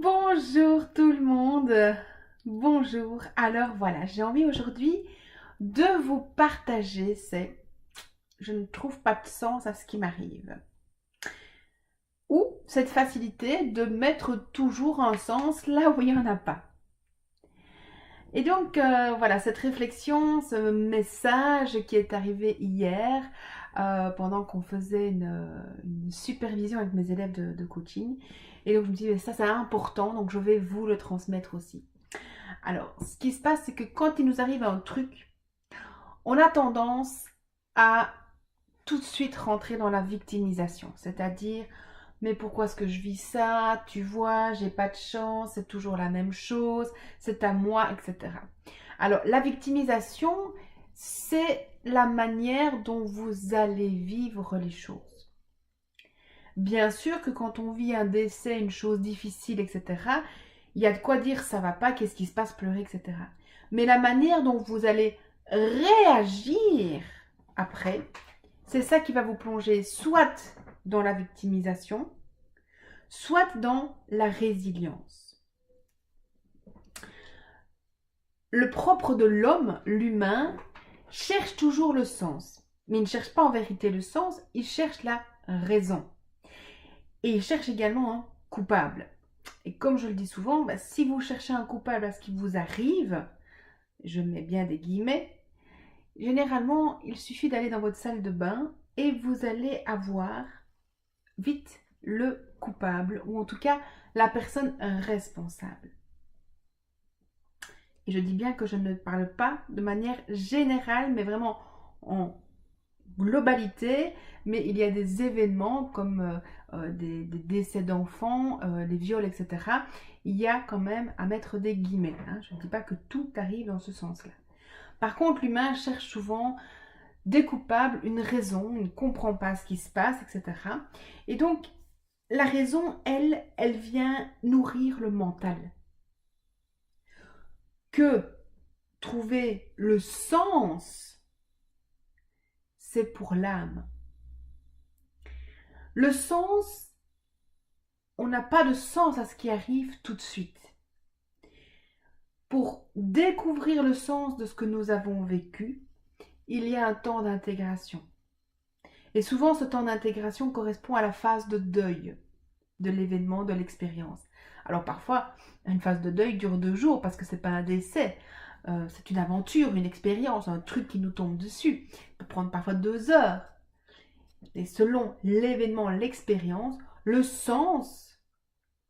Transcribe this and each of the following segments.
Bonjour tout le monde, bonjour. Alors voilà, j'ai envie aujourd'hui de vous partager je ne trouve pas de sens à ce qui m'arrive. Ou cette facilité de mettre toujours un sens là où il n'y en a pas. Et donc voilà, cette réflexion, ce message qui est arrivé hier pendant qu'on faisait une supervision avec mes élèves de coaching. Et donc je me dis, ça c'est important, donc je vais vous le transmettre aussi. Alors, ce qui se passe, c'est que quand il nous arrive un truc, on a tendance à tout de suite rentrer dans la victimisation. C'est-à-dire, mais pourquoi est-ce que je vis ça? Tu vois, j'ai pas de chance, c'est toujours la même chose, c'est à moi, etc. Alors, la victimisation, c'est la manière dont vous allez vivre les choses. Bien sûr que quand on vit un décès, une chose difficile, etc., il y a de quoi dire ça va pas, qu'est-ce qui se passe, pleurer, etc. Mais la manière dont vous allez réagir après, c'est ça qui va vous plonger soit dans la victimisation, soit dans la résilience. Le propre de l'homme, l'humain, cherche toujours le sens. Mais il ne cherche pas en vérité le sens, il cherche la raison. Et il cherche également un coupable. Et comme je le dis souvent, si vous cherchez un coupable à ce qui vous arrive, je mets bien des guillemets, généralement, il suffit d'aller dans votre salle de bain et vous allez avoir vite le coupable, ou en tout cas la personne responsable. Et je dis bien que je ne parle pas de manière générale, mais vraiment en globalité, mais il y a des événements comme des décès d'enfants, les viols, etc. Il y a quand même à mettre des guillemets. Hein. Je ne dis pas que tout arrive dans ce sens-là. Par contre, l'humain cherche souvent des coupables, une raison, il ne comprend pas ce qui se passe, etc. Et donc, la raison, elle vient nourrir le mental. Que trouver le sens, c'est pour l'âme. Le sens, on n'a pas de sens à ce qui arrive tout de suite. Pour découvrir le sens de ce que nous avons vécu, il y a un temps d'intégration. Et souvent, ce temps d'intégration correspond à la phase de deuil de l'événement, de l'expérience. Alors parfois, une phase de deuil dure 2 jours parce que c'est pas un décès. C'est une aventure, une expérience, un truc qui nous tombe dessus. Ça peut prendre parfois 2 heures. Et selon l'événement, l'expérience, le sens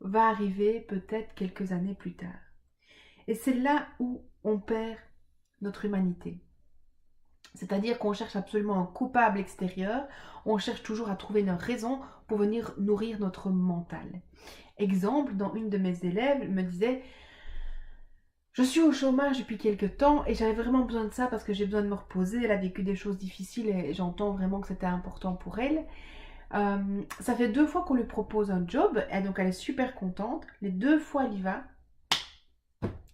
va arriver peut-être quelques années plus tard. Et c'est là où on perd notre humanité. C'est-à-dire qu'on cherche absolument un coupable extérieur, on cherche toujours à trouver une raison pour venir nourrir notre mental. Exemple, dans une de mes élèves, elle me disait « Je suis au chômage depuis quelques temps et j'avais vraiment besoin de ça parce que j'ai besoin de me reposer. Elle a vécu des choses difficiles et j'entends vraiment que c'était important pour elle. Ça fait 2 fois qu'on lui propose un job et donc elle est super contente. Les 2 fois elle y va,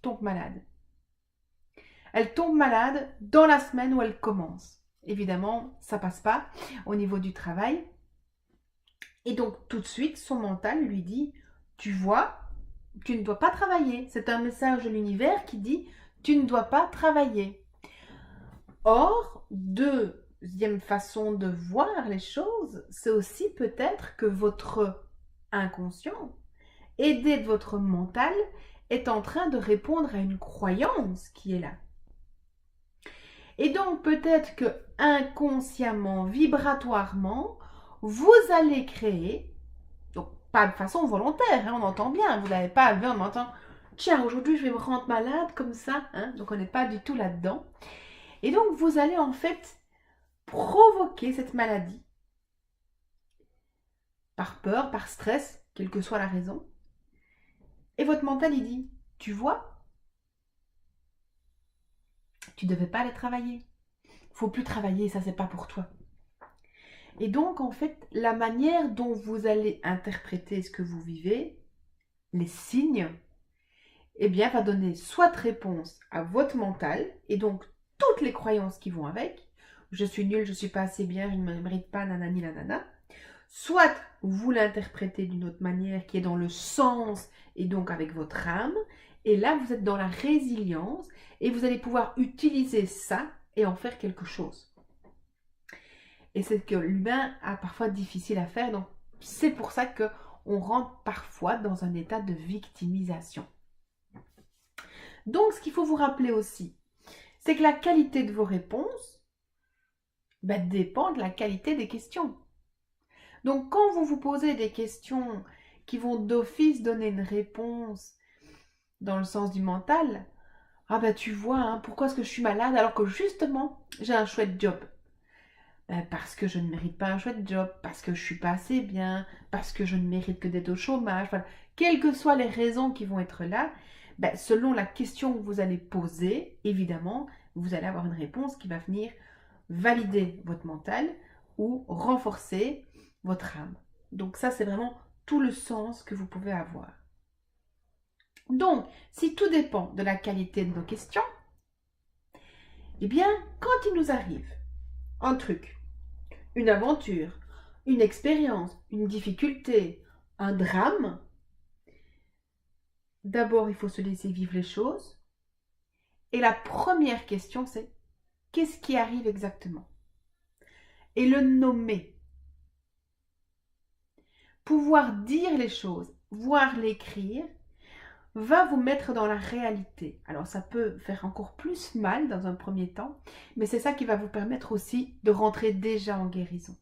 tombe malade. Elle tombe malade dans la semaine où elle commence. Évidemment, ça passe pas au niveau du travail. Et donc tout de suite, son mental lui dit « Tu vois, tu ne dois pas travailler. » C'est un message de l'univers qui dit « Tu ne dois pas travailler. » Or, deuxième façon de voir les choses, c'est aussi peut-être que votre inconscient, aidé de votre mental, est en train de répondre à une croyance qui est là. Et donc peut-être que inconsciemment, vibratoirement, vous allez créer, donc pas de façon volontaire, hein, on entend bien, vous n'avez pas levé en m'entendant « Tiens, aujourd'hui je vais me rendre malade comme ça hein, », donc on n'est pas du tout là-dedans. Et donc vous allez en fait provoquer cette maladie par peur, par stress, quelle que soit la raison. Et votre mental il dit « Tu vois, tu ne devais pas aller travailler. Faut plus travailler, ça c'est pas pour toi. » Et donc, en fait, la manière dont vous allez interpréter ce que vous vivez, les signes, eh bien, va donner soit réponse à votre mental, et donc toutes les croyances qui vont avec. Je suis nulle, je ne suis pas assez bien, je ne me mérite pas, nanani, nanana. Soit vous l'interprétez d'une autre manière qui est dans le sens et donc avec votre âme. Et là, vous êtes dans la résilience et vous allez pouvoir utiliser ça et en faire quelque chose. Et c'est ce que l'humain a parfois difficile à faire. Donc, c'est pour ça qu'on rentre parfois dans un état de victimisation. Donc, ce qu'il faut vous rappeler aussi, c'est que la qualité de vos réponses dépend de la qualité des questions. Donc, quand vous vous posez des questions qui vont d'office donner une réponse dans le sens du mental, ah ben tu vois, hein, pourquoi est-ce que je suis malade alors que justement, j'ai un chouette job? Parce que je ne mérite pas un chouette job, parce que je suis pas assez bien, parce que je ne mérite que d'être au chômage. Voilà. Quelles que soient les raisons qui vont être là, selon la question que vous allez poser, évidemment, vous allez avoir une réponse qui va venir valider votre mental ou renforcer votre âme. Donc ça, c'est vraiment tout le sens que vous pouvez avoir. Donc, si tout dépend de la qualité de nos questions, eh bien, quand il nous arrive un truc, une aventure, une expérience, une difficulté, un drame, d'abord, il faut se laisser vivre les choses. Et la première question, c'est qu'est-ce qui arrive exactement? Et le nommer. Pouvoir dire les choses, voire l'écrire, va vous mettre dans la réalité. Alors ça peut faire encore plus mal dans un premier temps, mais c'est ça qui va vous permettre aussi de rentrer déjà en guérison.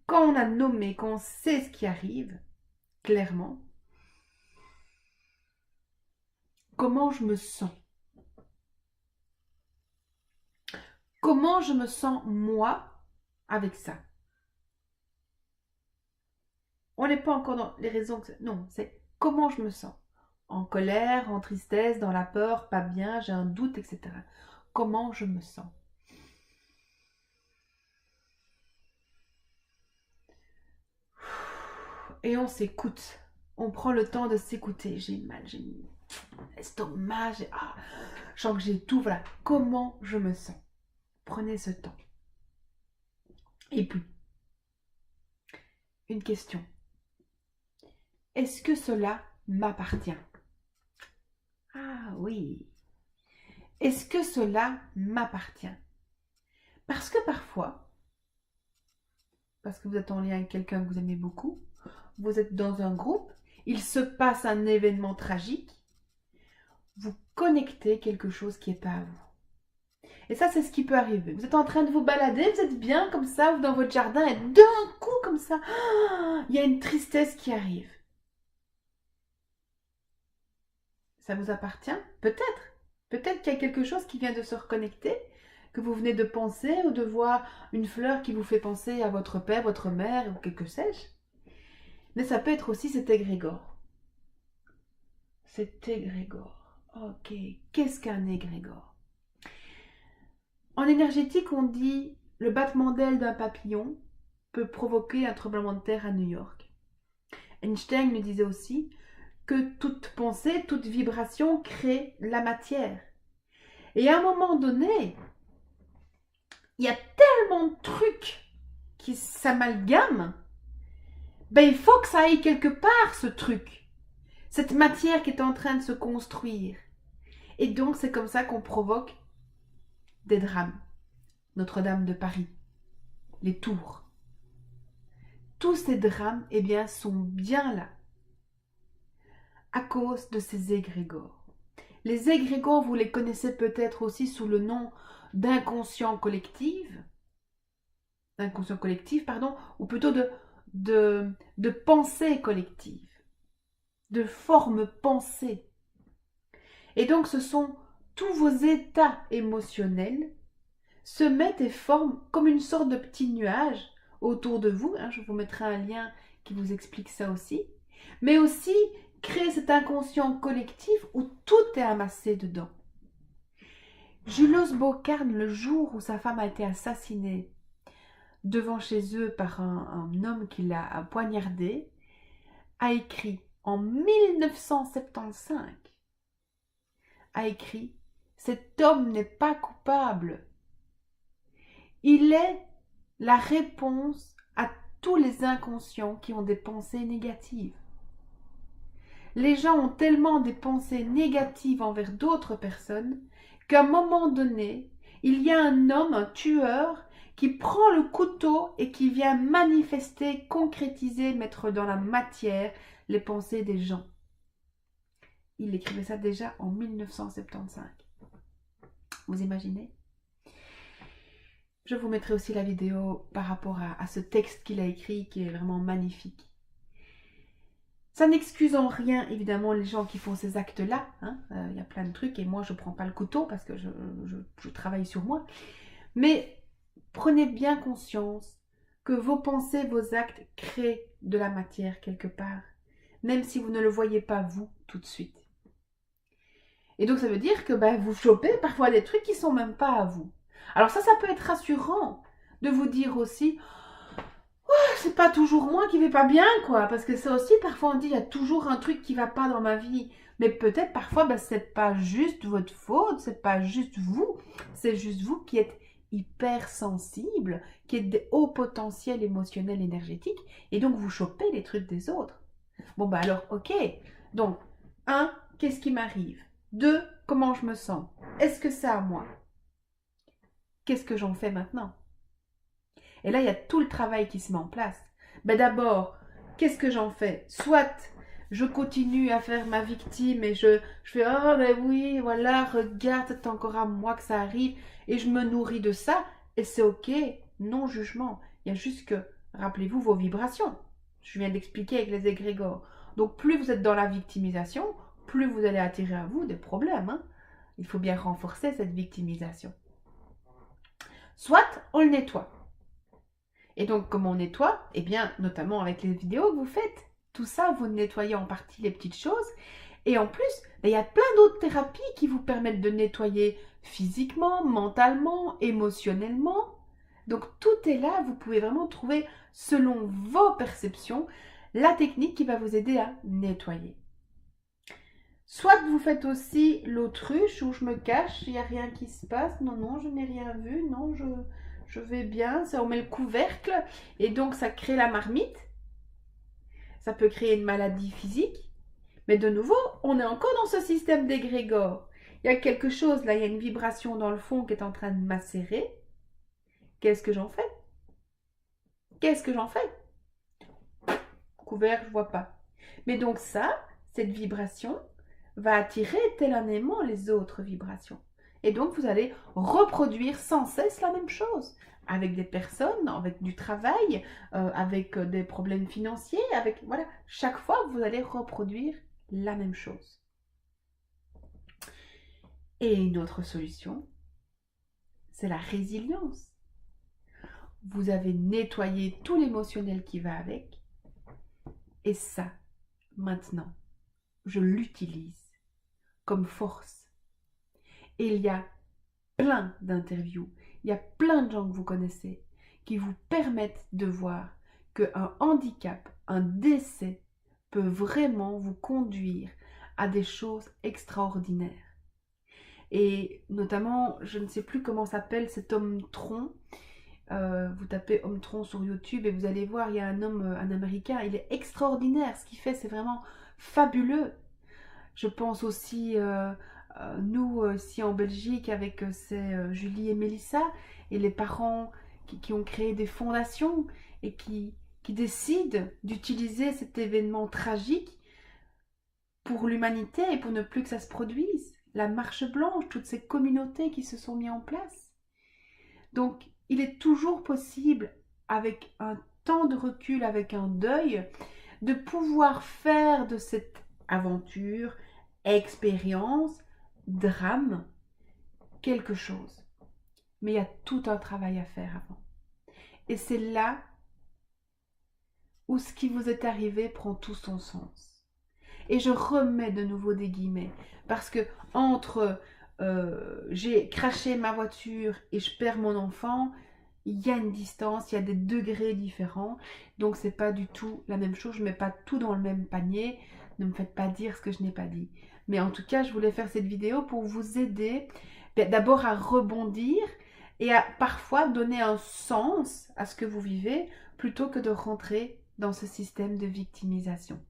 Quand on a nommé, quand on sait ce qui arrive, clairement, comment je me sens? Comment je me sens moi avec ça? On n'est pas encore dans les raisons. Non, c'est comment je me sens. En colère, en tristesse, dans la peur, pas bien, j'ai un doute, etc. Comment je me sens? Et on s'écoute. On prend le temps de s'écouter. J'ai mal, j'ai l'estomac, je sens que j'ai tout. Voilà. Comment je me sens? Prenez ce temps. Et puis, une question. Est-ce que cela m'appartient? Ah oui. Est-ce que cela m'appartient? Parce que parfois, parce que vous êtes en lien avec quelqu'un que vous aimez beaucoup, vous êtes dans un groupe, il se passe un événement tragique, vous connectez quelque chose qui n'est pas à vous. Et ça, c'est ce qui peut arriver. Vous êtes en train de vous balader, vous êtes bien comme ça, ou dans votre jardin, et d'un coup, comme ça, il y a une tristesse qui arrive. Ça vous appartient? Peut-être. Peut-être qu'il y a quelque chose qui vient de se reconnecter, que vous venez de penser, ou de voir une fleur qui vous fait penser à votre père, votre mère, ou quelque sais-je. Mais ça peut être aussi cet égrégore. Cet égrégore. Ok, qu'est-ce qu'un égrégore? En énergétique, on dit le battement d'aile d'un papillon peut provoquer un tremblement de terre à New York. Einstein nous disait aussi que toute pensée, toute vibration crée la matière. Et à un moment donné, il y a tellement de trucs qui s'amalgament, il faut que ça aille quelque part, ce truc. Cette matière qui est en train de se construire. Et donc, c'est comme ça qu'on provoque des drames. Notre-Dame de Paris, les tours. Tous ces drames, sont bien là, à cause de ces égrégores. Les égrégores, vous les connaissez peut-être aussi sous le nom d'inconscient collectif, ou plutôt de pensée collective, de forme pensée. Et donc, ce sont tous vos états émotionnels se mettent et forment comme une sorte de petit nuage autour de vous. Je vous mettrai un lien qui vous explique ça aussi. Mais aussi créer cet inconscient collectif où tout est amassé dedans. Julos Bocarn, le jour où sa femme a été assassinée devant chez eux par un homme qui l'a poignardé, a écrit en 1975, cet homme n'est pas coupable. Il est la réponse à inconscients qui ont des pensées négatives. Les gens ont tellement des pensées négatives envers d'autres personnes qu'à un moment donné, il y a un homme, un tueur, qui prend le couteau et qui vient manifester, concrétiser, mettre dans la matière les pensées des gens. Il écrivait ça déjà en 1975. Vous imaginez? Je vous mettrai aussi la vidéo par rapport à ce texte qu'il a écrit qui est vraiment magnifique. Ça n'excuse en rien, évidemment, les gens qui font ces actes-là. Y a plein de trucs et moi, je ne prends pas le couteau parce que je travaille sur moi. Mais prenez bien conscience que vos pensées, vos actes créent de la matière quelque part, même si vous ne le voyez pas vous tout de suite. Et donc, ça veut dire que vous chopez parfois des trucs qui ne sont même pas à vous. Alors ça peut être rassurant de vous dire aussi... c'est pas toujours moi qui vais pas bien, quoi. Parce que ça aussi, parfois on dit, il y a toujours un truc qui va pas dans ma vie. Mais peut-être parfois, c'est pas juste votre faute, c'est pas juste vous. C'est juste vous qui êtes hyper sensible, qui êtes des hauts potentiels émotionnels, énergétiques. Et donc, vous chopez les trucs des autres. Bon, alors, ok. Donc, 1, qu'est-ce qui m'arrive? 2, comment je me sens? Est-ce que c'est à moi? Qu'est-ce que j'en fais maintenant? Et là, il y a tout le travail qui se met en place. D'abord, qu'est-ce que j'en fais? Soit je continue à faire ma victime et je fais « Oh, oui, voilà, regarde, c'est encore à moi que ça arrive. » Et je me nourris de ça. Et c'est ok, non jugement. Il y a juste que, rappelez-vous vos vibrations. Je viens d'expliquer avec les égrégores. Donc, plus vous êtes dans la victimisation, plus vous allez attirer à vous des problèmes. Il faut bien renforcer cette victimisation. Soit on le nettoie. Et donc, comment on nettoie? Eh bien, notamment avec les vidéos que vous faites. Tout ça, vous nettoyez en partie les petites choses. Et en plus, il y a plein d'autres thérapies qui vous permettent de nettoyer physiquement, mentalement, émotionnellement. Donc, tout est là. Vous pouvez vraiment trouver, selon vos perceptions, la technique qui va vous aider à nettoyer. Soit vous faites aussi l'autruche où je me cache, il n'y a rien qui se passe. Non, je n'ai rien vu. Non, je vais bien. Ça, on met le couvercle et donc ça crée la marmite. Ça peut créer une maladie physique. Mais de nouveau, on est encore dans ce système d'égrégore. Il y a quelque chose là, il y a une vibration dans le fond qui est en train de macérer. Qu'est-ce que j'en fais? Qu'est-ce que j'en fais? Couvercle, je vois pas. Mais donc ça, cette vibration va attirer tel un aimant les autres vibrations. Et donc, vous allez reproduire sans cesse la même chose. Avec des personnes, avec du travail, avec des problèmes financiers, avec... Voilà, chaque fois, vous allez reproduire la même chose. Et une autre solution, c'est la résilience. Vous avez nettoyé tout l'émotionnel qui va avec. Et ça, maintenant, je l'utilise comme force. Et il y a plein d'interviews, il y a plein de gens que vous connaissez qui vous permettent de voir qu'un handicap, un décès peut vraiment vous conduire à des choses extraordinaires. Et notamment, je ne sais plus comment s'appelle cet homme tronc. Vous tapez homme tronc sur YouTube et vous allez voir, il y a un homme, un Américain, il est extraordinaire. Ce qu'il fait, c'est vraiment fabuleux. Je pense aussi, nous, ici en Belgique, avec Julie et Mélissa, et les parents qui ont créé des fondations et qui décident d'utiliser cet événement tragique pour l'humanité et pour ne plus que ça se produise. La marche blanche, toutes ces communautés qui se sont mises en place. Donc, il est toujours possible, avec un temps de recul, avec un deuil, de pouvoir faire de cette aventure, expérience, drame, quelque chose. Mais il y a tout un travail à faire avant. Et c'est là où ce qui vous est arrivé prend tout son sens. Et je remets de nouveau des guillemets, parce que entre j'ai craché ma voiture et je perds mon enfant, il y a une distance, il y a des degrés différents, donc c'est pas du tout la même chose, je mets pas tout dans le même panier, ne me faites pas dire ce que je n'ai pas dit. Mais en tout cas, je voulais faire cette vidéo pour vous aider d'abord à rebondir et à parfois donner un sens à ce que vous vivez plutôt que de rentrer dans ce système de victimisation.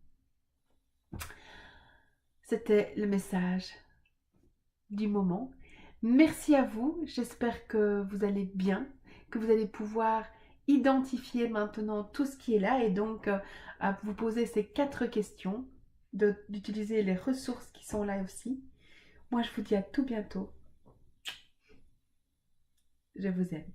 C'était le message du moment. Merci à vous, j'espère que vous allez bien, que vous allez pouvoir identifier maintenant tout ce qui est là et donc à vous poser ces 4 questions, d'utiliser les ressources qui sont là aussi. Moi je vous dis à tout bientôt. Je vous aime.